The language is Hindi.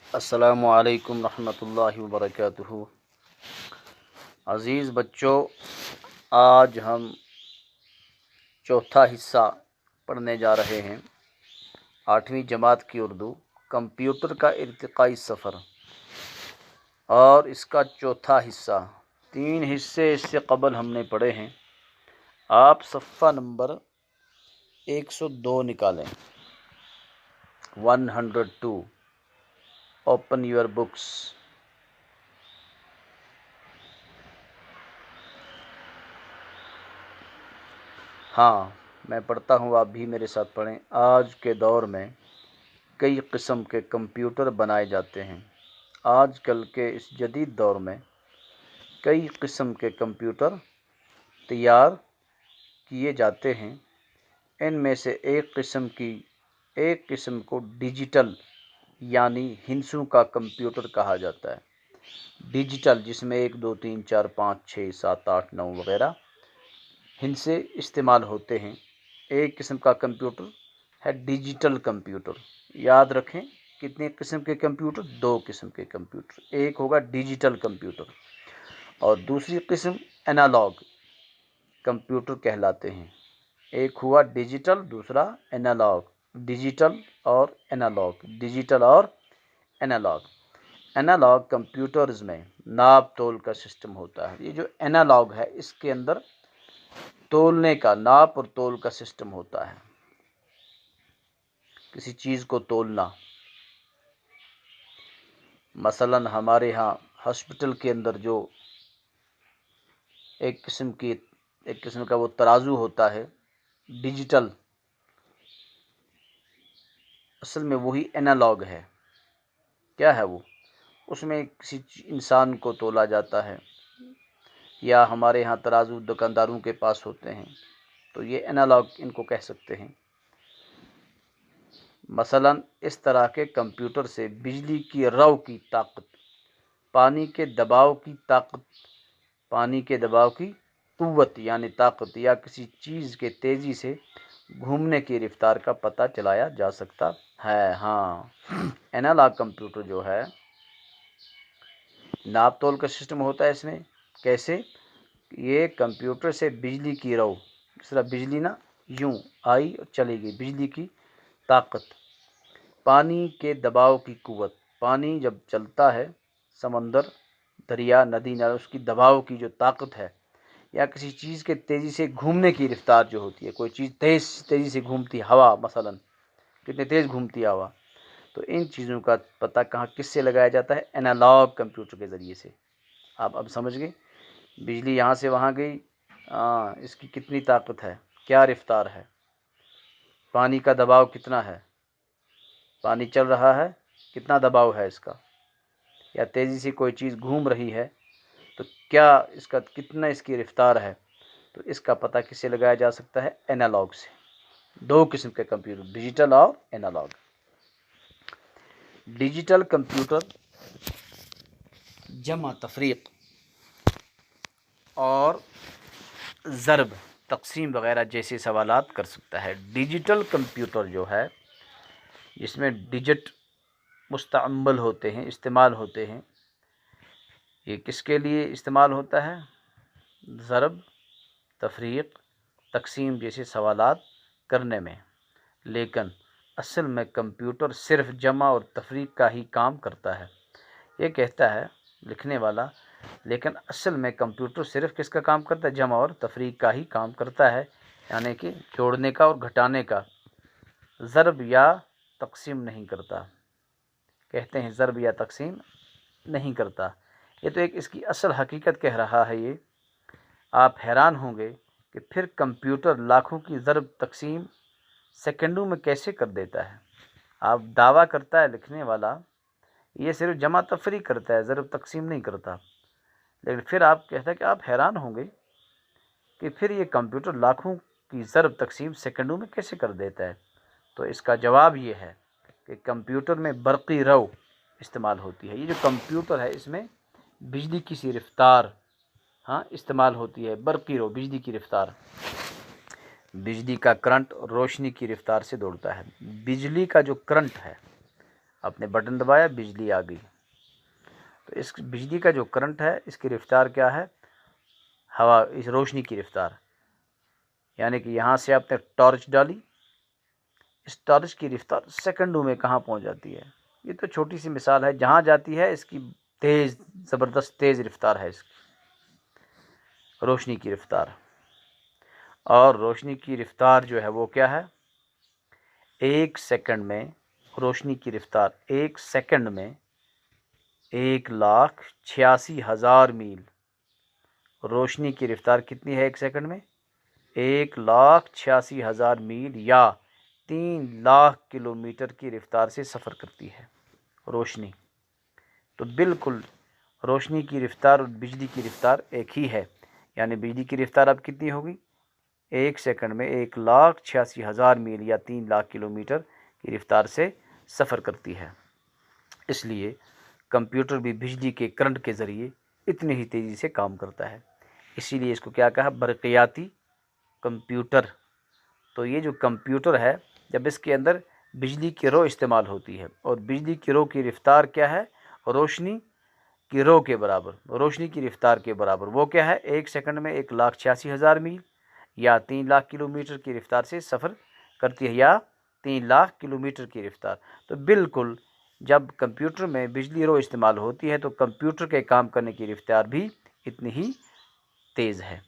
अस्सलामु अलैकुम रहमतुल्लाहि व बरकातुहू। अज़ीज़ बच्चों, आज हम चौथा हिस्सा पढ़ने जा रहे हैं 8वीं जमात की उर्दू, कंप्यूटर का इर्तिकाई सफ़र, और इसका चौथा हिस्सा। 3 हिस्से इससे कबल हमने पढ़े हैं। आप सफ़ा नंबर 102 निकालें। 102। Open your books. हाँ, मैं पढ़ता हूँ, आप भी मेरे साथ पढ़ें। आज के दौर में कई किस्म के कंप्यूटर बनाए जाते हैं। आजकल के इस जदीद दौर में कई किस्म के कंप्यूटर तैयार किए जाते हैं। इनमें से एक किस्म को डिजिटल यानी हिंसों का कंप्यूटर कहा जाता है। डिजिटल, जिसमें 1 2 3 4 5 6 7 8 9 वगैरह हिंसे इस्तेमाल होते हैं। एक किस्म का कंप्यूटर है डिजिटल कंप्यूटर। याद रखें, कितने किस्म के कंप्यूटर? 2 किस्म के कंप्यूटर। एक होगा डिजिटल कंप्यूटर और दूसरी किस्म एनालॉग कंप्यूटर कहलाते हैं। एक हुआ डिजिटल, दूसरा एनालॉग। डिजिटल और एनालॉग, डिजिटल और एनालॉग। एनालॉग कंप्यूटर्स में नाप तोल का सिस्टम होता है। ये जो एनालॉग है, इसके अंदर तोलने का, नाप और तोल का सिस्टम होता है। किसी चीज़ को तोलना, मसलन हमारे यहाँ हॉस्पिटल के अंदर जो एक किस्म का वो तराजू होता है, डिजिटल, असल में वही एनालॉग है। क्या है वो? उसमें किसी इंसान को तोला जाता है, या हमारे यहाँ तराजू दुकानदारों के पास होते हैं, तो ये एनालॉग इनको कह सकते हैं। मसलन इस तरह के कंप्यूटर से बिजली की रव की ताकत, पानी के दबाव की ताकत, पानी के दबाव की कुव्वत यानी ताकत, या किसी चीज़ के तेज़ी से घूमने की रफ्तार का पता चलाया जा सकता है। हाँ, एनालॉग कंप्यूटर जो है, नाप तोल का सिस्टम होता है इसमें। कैसे? ये कंप्यूटर से बिजली की रव, जिस तरह बिजली ना यूं आई और चली गई, बिजली की ताकत, पानी के दबाव की कुव्वत, पानी जब चलता है, समंदर, दरिया, नदी नाला, उसकी दबाव की जो ताकत है, या किसी चीज़ के तेज़ी से घूमने की रफ्तार जो होती है, कोई चीज़ तेज़ी से घूमती, हवा मसलन कितनी तेज़ घूमती है हवा, तो इन चीज़ों का पता कहाँ किससे लगाया जाता है? एनालॉग कंप्यूटर के ज़रिए से। आप अब समझ गए, बिजली यहाँ से वहाँ गई, इसकी कितनी ताकत है, क्या रफ्तार है, पानी का दबाव कितना है, पानी चल रहा है, कितना दबाव है इसका, या तेज़ी से कोई चीज़ घूम रही है, तो क्या इसका कितना इसकी रफ्तार है, तो इसका पता किससे लगाया जा सकता है? एनालॉग से। 2 किस्म के कंप्यूटर, डिजिटल और एनालॉग। डिजिटल कंप्यूटर जमा तफरीक और ज़रब तक़सीम वगैरह जैसे सवालात कर सकता है। डिजिटल कंप्यूटर जो है, जिसमें डिजिट मुस्तअमल होते हैं, इस्तेमाल होते हैं, ये किसके लिए इस्तेमाल होता है? ज़रब, तफरीक, तक़सीम जैसे सवालात करने में। लेकिन असल में कंप्यूटर सिर्फ जमा और तफरीक का ही काम करता है। ये कहता है लिखने वाला, लेकिन असल में कंप्यूटर सिर्फ किसका काम करता है? जमा और तफरीक का ही काम करता है, यानी कि जोड़ने का और घटाने का। ज़रब या तक़सीम नहीं करता। कहते हैं ज़रब या तक़सीम नहीं करता। ये तो एक इसकी असल हकीकत कह रहा है ये। आप हैरान होंगे कि फिर कंप्यूटर लाखों की ज़रब तक़सीम सेकंडों में कैसे कर देता है। आप दावा करता है लिखने वाला, ये सिर्फ जमा तफरीक करता है, ज़रब तक़सीम नहीं करता। लेकिन फिर आप कहता है कि आप हैरान होंगे कि फिर ये कंप्यूटर लाखों की ज़रब तक़सीम सेकंडों में कैसे कर देता है। तो इसका जवाब ये है कि कंप्यूटर में बरक़ी रव इस्तेमाल होती है। ये जो कंप्यूटर है, इसमें बिजली की सी रफ्तार इस्तेमाल होती है। बरक़ी रव, बिजली की रफ्तार, बिजली का करंट रोशनी की रफ्तार से दौड़ता है। बिजली का जो करंट है आपने बटन दबाया, बिजली आ गई। तो इस बिजली का जो करंट है इसकी रफ्तार क्या है? हवा, इस रोशनी की रफ्तार। यानी कि यहाँ से आपने टॉर्च डाली, इस टॉर्च की रफ्तार सेकंडों में कहाँ पहुँच जाती है। ये तो छोटी सी मिसाल है, जहाँ जाती है इसकी तेज़, ज़बरदस्त तेज़ रफ्तार है इसकी, रोशनी की रफ्तार। और रोशनी की रफ्तार जो है वो क्या है? 1 सेकंड में रोशनी की रफ्तार 1 सेकंड में 1,86,000 मील। रोशनी की रफ्तार कितनी है 1 सेकंड में? 1,86,000 मील या 3 लाख किलोमीटर की रफ्तार से सफ़र करती है रोशनी। तो बिल्कुल रोशनी की रफ्तार और बिजली की रफ्तार एक ही है। यानी बिजली की रफ्तार अब कितनी होगी? 1 सेकंड में 1,86,000 मील या 3 लाख किलोमीटर की रफ्तार से सफ़र करती है। इसलिए कंप्यूटर भी बिजली के करंट के ज़रिए इतनी ही तेज़ी से काम करता है। इसीलिए इसको क्या कहा? बरक़ियाती कंप्यूटर। तो ये जो कंप्यूटर है, जब इसके अंदर बिजली की रो इस्तेमाल होती है, और बिजली की रो की रफ्तार क्या है? रोशनी की रो के बराबर, रोशनी की रफ्तार के बराबर। वो क्या है? 1 सेकंड में 1,86,000 मील या 3 लाख किलोमीटर की रफ्तार से सफ़र करती है, या 3 लाख किलोमीटर की रफ्तार। तो बिल्कुल जब कंप्यूटर में बिजली रो इस्तेमाल होती है तो कंप्यूटर के काम करने की रफ्तार भी इतनी ही तेज़ है।